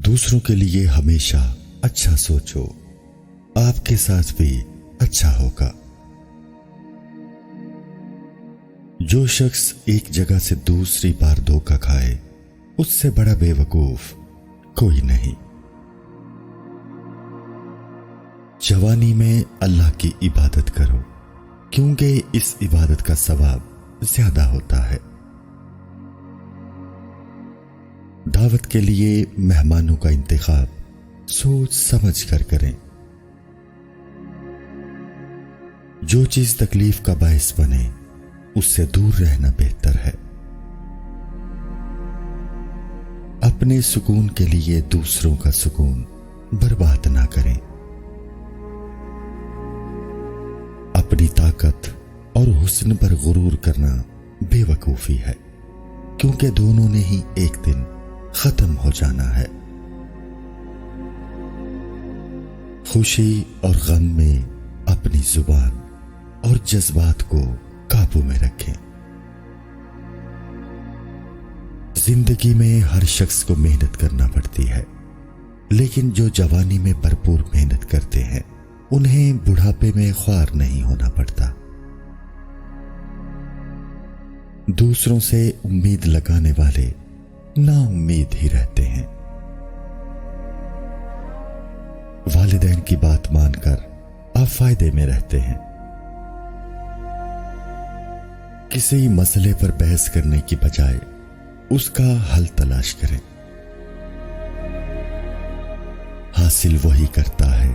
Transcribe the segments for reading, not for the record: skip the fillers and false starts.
دوسروں کے لیے ہمیشہ اچھا سوچو، آپ کے ساتھ بھی اچھا ہوگا۔ جو شخص ایک جگہ سے دوسری بار دھوکہ کھائے، اس سے بڑا بے وقوف کوئی نہیں۔ جوانی میں اللہ کی عبادت کرو، کیونکہ اس عبادت کا ثواب زیادہ ہوتا ہے۔ دعوت کے لیے مہمانوں کا انتخاب سوچ سمجھ کر کریں۔ جو چیز تکلیف کا باعث بنے اس سے دور رہنا بہتر ہے۔ اپنے سکون کے لیے دوسروں کا سکون برباد نہ کریں۔ اپنی طاقت اور حسن پر غرور کرنا بے وقوفی ہے، کیونکہ دونوں نے ہی ایک دن ختم ہو جانا ہے۔ خوشی اور غم میں اپنی زبان اور جذبات کو قابو میں رکھیں۔ زندگی میں ہر شخص کو محنت کرنا پڑتی ہے، لیکن جو جوانی میں بھرپور محنت کرتے ہیں انہیں بڑھاپے میں خوار نہیں ہونا پڑتا۔ دوسروں سے امید لگانے والے نا امید ہی رہتے ہیں۔ والدین کی بات مان کر آپ فائدے میں رہتے ہیں۔ کسی مسئلے پر بحث کرنے کی بجائے اس کا حل تلاش کریں۔ حاصل وہی کرتا ہے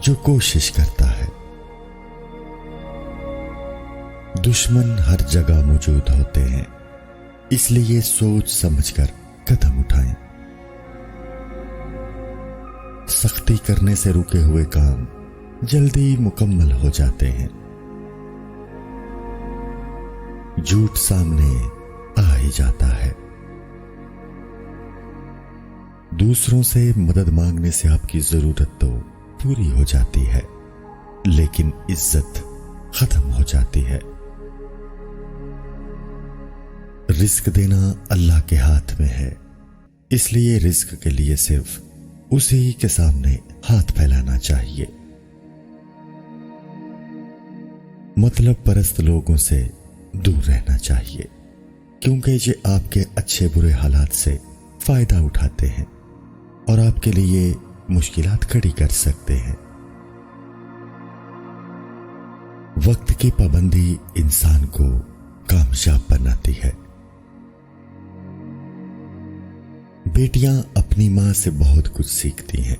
جو کوشش کرتا ہے۔ دشمن ہر جگہ موجود ہوتے ہیں، اس لیے سوچ سمجھ کر قدم اٹھائیں۔ سختی کرنے سے رکے ہوئے کام جلدی مکمل ہو جاتے ہیں۔ جھوٹ سامنے آ ہی جاتا ہے۔ دوسروں سے مدد مانگنے سے آپ کی ضرورت تو پوری ہو جاتی ہے، لیکن عزت ختم ہو جاتی ہے۔ رزق دینا اللہ کے ہاتھ میں ہے، اس لیے رزق کے لیے صرف اسی کے سامنے ہاتھ پھیلانا چاہیے۔ مطلب پرست لوگوں سے دور رہنا چاہیے، کیونکہ یہ آپ کے اچھے برے حالات سے فائدہ اٹھاتے ہیں اور آپ کے لیے مشکلات کھڑی کر سکتے ہیں۔ وقت کی پابندی انسان کو کامیاب بناتی ہے۔ بیٹیاں اپنی ماں سے بہت کچھ سیکھتی ہیں۔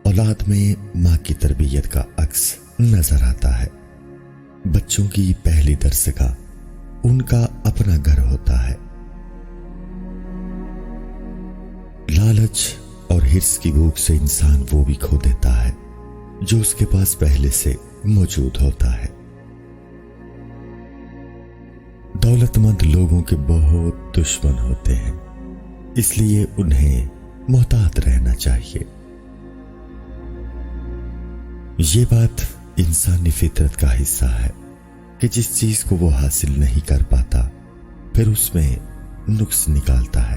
اولاد میں ماں کی تربیت کا عکس نظر آتا ہے۔ بچوں کی پہلی درسگاہ ان کا اپنا گھر ہوتا ہے۔ لالچ اور حرص کی بھوک سے انسان وہ بھی کھو دیتا ہے جو اس کے پاس پہلے سے موجود ہوتا ہے۔ دولت مند لوگوں کے بہت دشمن ہوتے ہیں، اس لیے انہیں محتاط رہنا چاہیے۔ یہ بات انسانی فطرت کا حصہ ہے کہ جس چیز کو وہ حاصل نہیں کر پاتا پھر اس میں نقص نکالتا ہے۔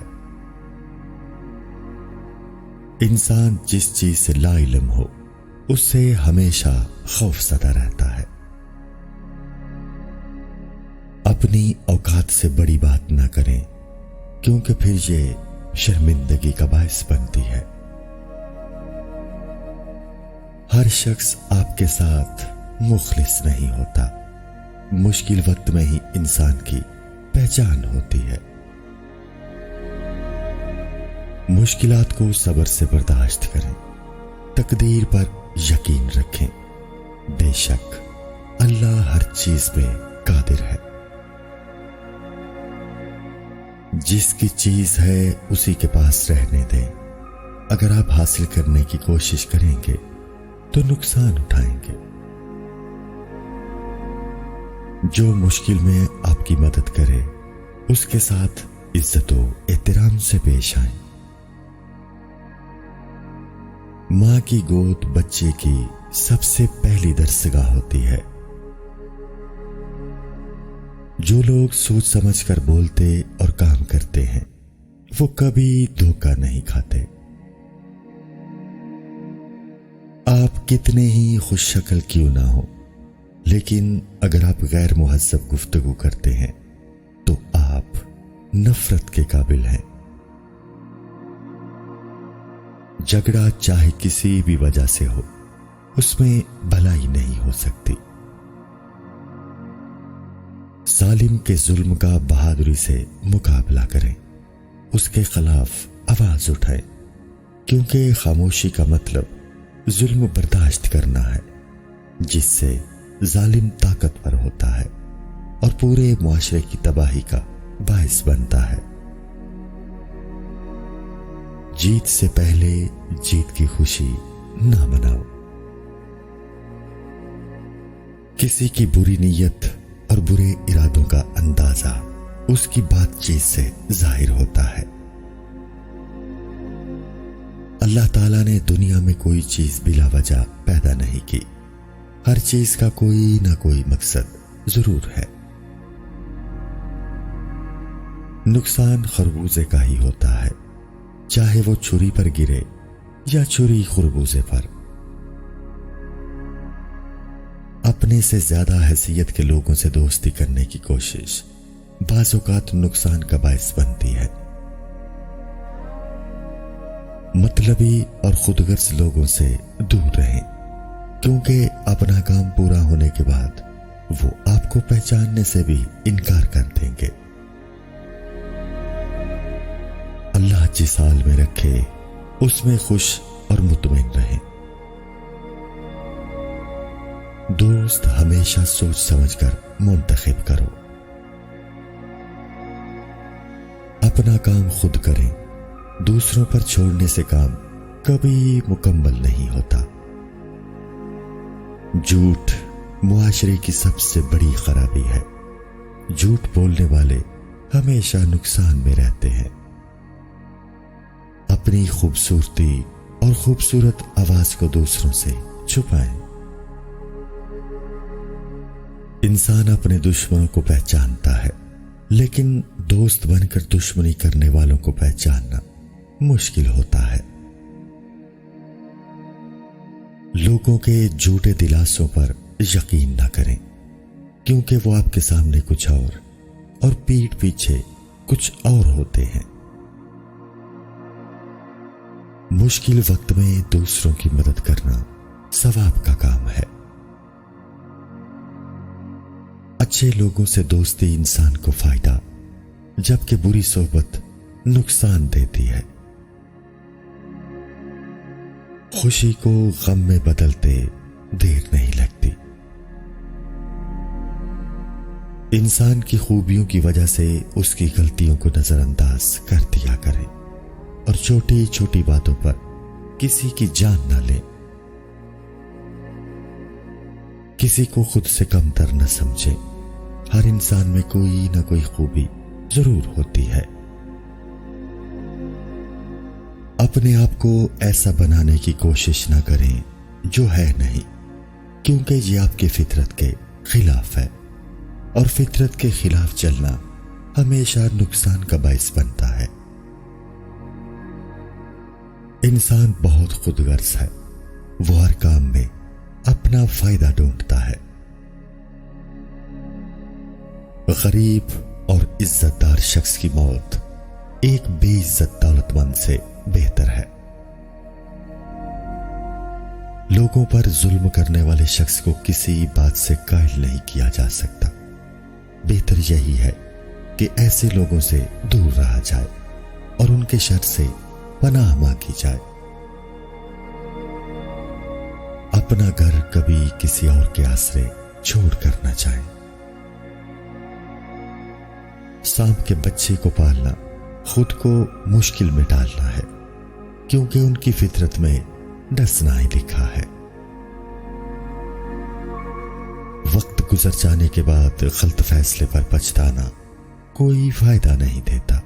انسان جس چیز سے لا علم ہو اس سے ہمیشہ خوف زدہ رہتا ہے۔ اپنی اوقات سے بڑی بات نہ کریں، کیونکہ پھر یہ شرمندگی کا باعث بنتی ہے۔ ہر شخص آپ کے ساتھ مخلص نہیں ہوتا۔ مشکل وقت میں ہی انسان کی پہچان ہوتی ہے۔ مشکلات کو صبر سے برداشت کریں، تقدیر پر یقین رکھیں۔ بے شک اللہ ہر چیز پہ قادر ہے۔ جس کی چیز ہے اسی کے پاس رہنے دیں۔ اگر آپ حاصل کرنے کی کوشش کریں گے تو نقصان اٹھائیں گے۔ جو مشکل میں آپ کی مدد کرے اس کے ساتھ عزت و احترام سے پیش آئیں۔ ماں کی گود بچے کی سب سے پہلی درسگاہ ہوتی ہے۔ جو لوگ سوچ سمجھ کر بولتے اور کام کرتے ہیں وہ کبھی دھوکہ نہیں کھاتے۔ آپ کتنے ہی خوش شکل کیوں نہ ہو، لیکن اگر آپ غیر مہذب گفتگو کرتے ہیں تو آپ نفرت کے قابل ہیں۔ جھگڑا چاہے کسی بھی وجہ سے ہو، اس میں بھلائی نہیں ہو سکتی۔ ظالم کے ظلم کا بہادری سے مقابلہ کریں، اس کے خلاف آواز اٹھائیں، کیونکہ خاموشی کا مطلب ظلم برداشت کرنا ہے، جس سے ظالم طاقتور ہوتا ہے اور پورے معاشرے کی تباہی کا باعث بنتا ہے۔ جیت سے پہلے جیت کی خوشی نہ مناؤ۔ کسی کی بری نیت اور برے ارادوں کا اندازہ اس کی بات چیت سے ظاہر ہوتا ہے۔ اللہ تعالیٰ نے دنیا میں کوئی چیز بلا وجہ پیدا نہیں کی، ہر چیز کا کوئی نہ کوئی مقصد ضرور ہے۔ نقصان خربوزے کا ہی ہوتا ہے، چاہے وہ چھری پر گرے یا چھری خربوزے پر۔ اپنے سے زیادہ حیثیت کے لوگوں سے دوستی کرنے کی کوشش بعض اوقات نقصان کا باعث بنتی ہے۔ مطلبی اور خود غرض لوگوں سے دور رہیں، کیونکہ اپنا کام پورا ہونے کے بعد وہ آپ کو پہچاننے سے بھی انکار کر دیں گے۔ اللہ جس حال میں رکھے اس میں خوش اور مطمئن رہیں۔ دوست ہمیشہ سوچ سمجھ کر منتخب کرو۔ اپنا کام خود کریں، دوسروں پر چھوڑنے سے کام کبھی مکمل نہیں ہوتا۔ جھوٹ معاشرے کی سب سے بڑی خرابی ہے۔ جھوٹ بولنے والے ہمیشہ نقصان میں رہتے ہیں۔ اپنی خوبصورتی اور خوبصورت آواز کو دوسروں سے چھپائیں۔ انسان اپنے دشمنوں کو پہچانتا ہے، لیکن دوست بن کر دشمنی کرنے والوں کو پہچاننا مشکل ہوتا ہے۔ لوگوں کے جھوٹے دلاسوں پر یقین نہ کریں، کیونکہ وہ آپ کے سامنے کچھ اور پیٹھ پیچھے کچھ اور ہوتے ہیں۔ مشکل وقت میں دوسروں کی مدد کرنا ثواب کا کام ہے۔ اچھے لوگوں سے دوستی انسان کو فائدہ، جبکہ بری صحبت نقصان دیتی ہے۔ خوشی کو غم میں بدلتے دیر نہیں لگتی۔ انسان کی خوبیوں کی وجہ سے اس کی غلطیوں کو نظر انداز کر دیا کریں، اور چھوٹی چھوٹی باتوں پر کسی کی جان نہ لیں۔ کسی کو خود سے کم تر نہ سمجھیں، ہر انسان میں کوئی نہ کوئی خوبی ضرور ہوتی ہے۔ اپنے آپ کو ایسا بنانے کی کوشش نہ کریں جو ہے نہیں، کیونکہ یہ آپ کی فطرت کے خلاف ہے، اور فطرت کے خلاف چلنا ہمیشہ نقصان کا باعث بنتا ہے۔ انسان بہت خود غرض ہے، وہ ہر کام میں اپنا فائدہ ڈھونڈتا ہے۔ غریب اور عزت دار شخص کی موت ایک بے عزت دولت مند سے بہتر ہے۔ لوگوں پر ظلم کرنے والے شخص کو کسی بات سے قائل نہیں کیا جا سکتا۔ بہتر یہی ہے کہ ایسے لوگوں سے دور رہا جائے اور ان کے شر سے پناہ مانگی جائے۔ اپنا گھر کبھی کسی اور کے آسرے چھوڑ کر نہ جائیں۔ سانپ کے بچے کو پالنا خود کو مشکل میں ڈالنا ہے، کیونکہ ان کی فطرت میں ڈسنا ہی لکھا ہے۔ وقت گزر جانے کے بعد غلط فیصلے پر پچھتانا کوئی فائدہ نہیں دیتا۔